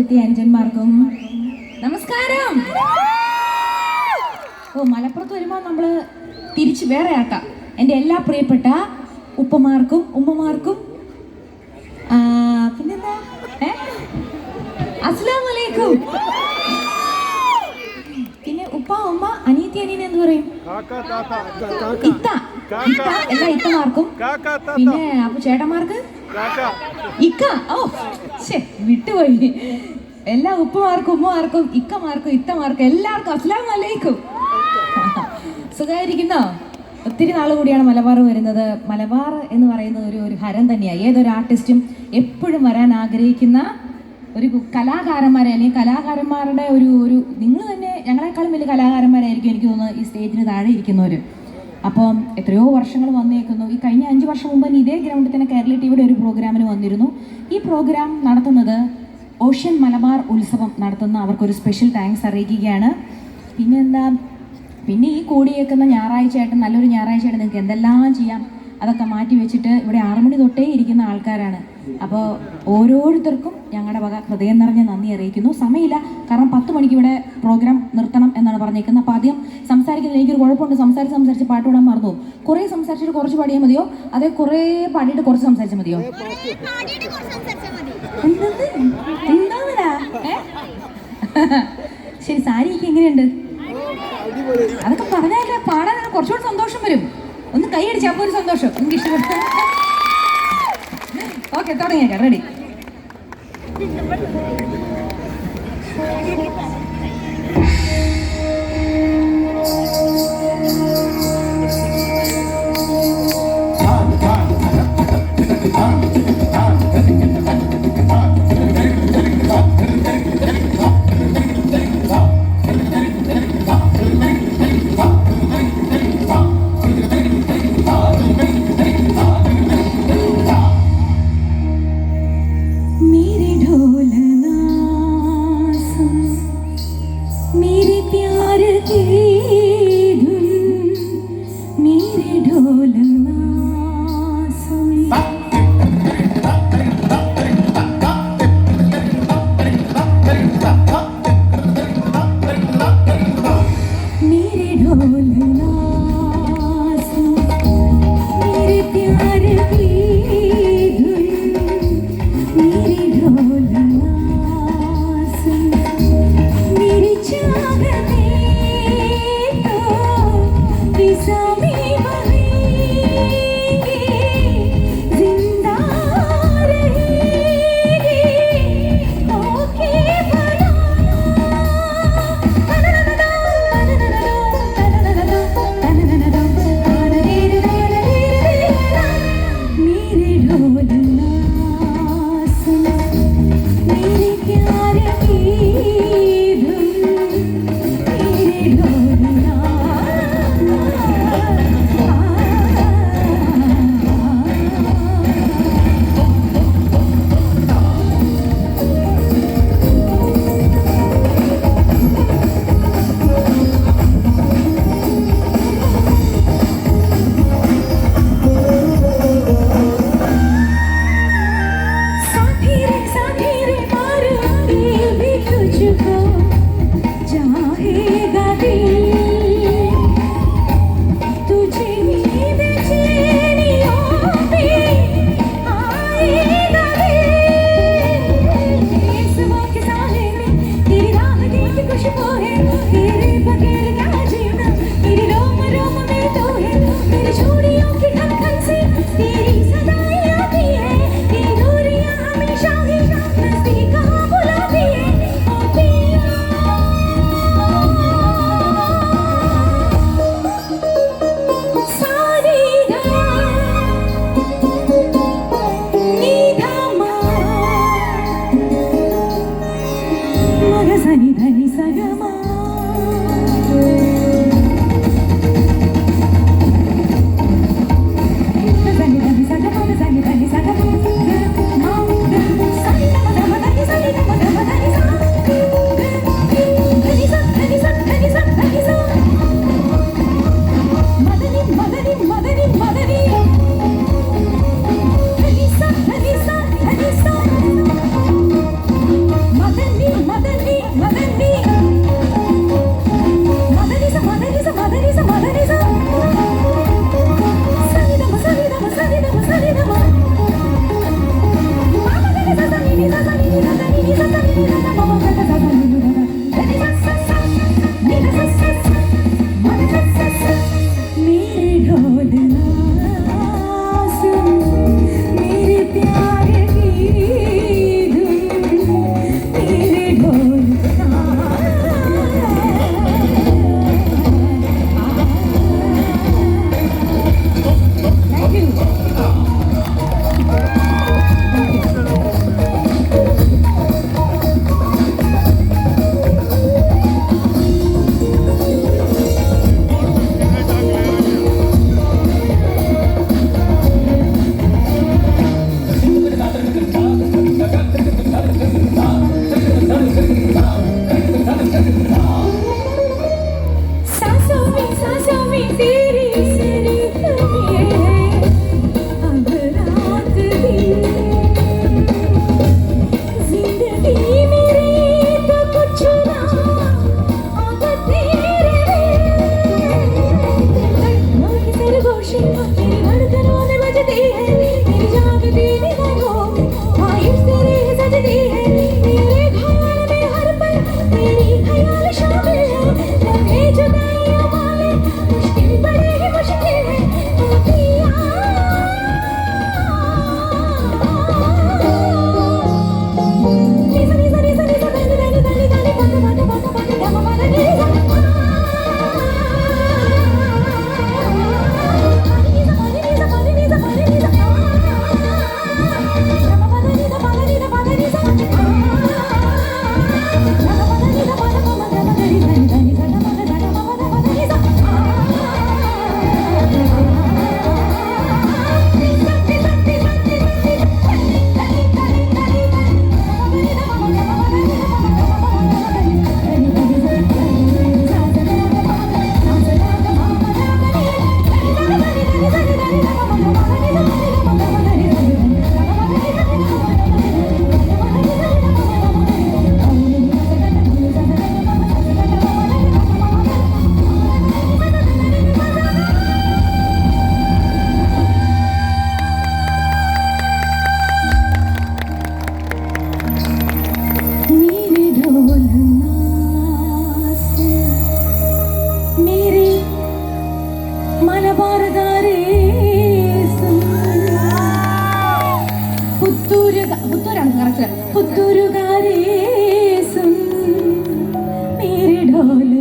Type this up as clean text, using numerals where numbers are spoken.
എത്തിയ അനുജന്മാർക്കും നമസ്കാരം. മലപ്പുറത്ത് വരുമ്പോൾ നമ്മൾ തിരിച്ച് വേറെ ആക്കാം. എൻ്റെ എല്ലാ പ്രിയപ്പെട്ട ഉപ്പമാർക്കും ഉമ്മമാർക്കും പിന്നെന്താ അസ്സലാമു അലൈക്കും. പിന്നെ ഉപ്പ ഉമ്മ അനിയത്തി അനിയൻ എന്ന് പറയും ഇത്ത എല്ലാ ഇത്തമാർക്കും. പിന്നെ അപ്പൊ ചേട്ടന്മാർക്ക് ഇക്ക. ഓ വിട്ടുപോയി. എല്ലാ ഉപ്പമാർക്കും ഉമ്മമാർക്കും ഇക്കമാർക്കും ഇത്തമാർക്കും എല്ലാവർക്കും അസ്സലാമു അലൈക്കും. സുഖമായിരിക്കുന്നോ? ഒത്തിരി നാൾ കൂടിയാണ് മലബാർ വരുന്നത്. മലബാർ എന്ന് പറയുന്നത് ഒരു ഹരം തന്നെയാണ്. ഏതൊരു ആർട്ടിസ്റ്റും എപ്പോഴും വരാൻ ആഗ്രഹിക്കുന്ന ഒരു കലാകാരന്മാരെ അല്ലെങ്കിൽ കലാകാരന്മാരുടെ ഒരു നിങ്ങൾ തന്നെ ഞങ്ങളെക്കാളും വലിയ കലാകാരന്മാരായിരിക്കും എനിക്ക് തോന്നുന്നത് ഈ സ്റ്റേജിന് താഴെ ഇരിക്കുന്നവർ. അപ്പം എത്രയോ വർഷങ്ങൾ വന്നേക്കുന്നു. ഈ കഴിഞ്ഞ 5 വർഷം മുമ്പ് ഇതേ ഗ്രൗണ്ടിൽ തന്നെ കേരള ടിവിയുടെ ഒരു പ്രോഗ്രാമിന് വന്നിരുന്നു. ഈ പ്രോഗ്രാം നടത്തുന്നത് ഓഷ്യൻ മലബാർ ഉത്സവം നടത്തുന്ന അവർക്കൊരു സ്പെഷ്യൽ താങ്ക്സ് അറിയിക്കുകയാണ്. പിന്നെ ഈ കൂടിയേക്കുന്ന ഞായറാഴ്ചയായിട്ട് നല്ലൊരു ഞായറാഴ്ചയായിട്ട് നിങ്ങൾക്ക് എന്തെല്ലാം ചെയ്യാം അതൊക്കെ മാറ്റി വെച്ചിട്ട് ഇവിടെ 6 മണി തൊട്ടേ ഇരിക്കുന്ന ആൾക്കാരാണ്. അപ്പോൾ ഓരോരുത്തർക്കും ഞങ്ങളുടെ വക ഹൃദയം നിറഞ്ഞ നന്ദി അറിയിക്കുന്നു. സമയമില്ല, കാരണം 10 മണിക്ക് ഇവിടെ പ്രോഗ്രാം നിർത്തണം എന്നാണ് പറഞ്ഞേക്കുന്നത്. അപ്പോൾ ആദ്യം സംസാരിക്കുന്നത് എനിക്കൊരു കുഴപ്പമുണ്ട്. സംസാരിച്ച് പാട്ട് വിടാൻ മറന്നു. കുറേ സംസാരിച്ചിട്ട് കുറച്ച് പാടിയാൽ മതിയോ? അതേ കുറേ പാടിയിട്ട് കുറച്ച് സംസാരിച്ചാൽ മതിയോ? എന്താ ശരി. സാരിയൊക്കെ എങ്ങനെയുണ്ട്? അതൊക്കെ പറഞ്ഞാലേ പാടാൻ കുറച്ചുകൂടി സന്തോഷം വരും. ഒന്ന് കൈ അടിച്ചാൽ അപ്പോൾ ഒരു സന്തോഷം. നിങ്ങൾക്ക് ഇഷ്ടപ്പെട്ടു? ഓക്കെ, തുടങ്ങിയേക്കാം. റെഡി? Madani മലബാറുകാരേ പുത്തൂരാണ് കറക്റ്റ് പുത്തൂരുകാരേ മേരെ ഡോല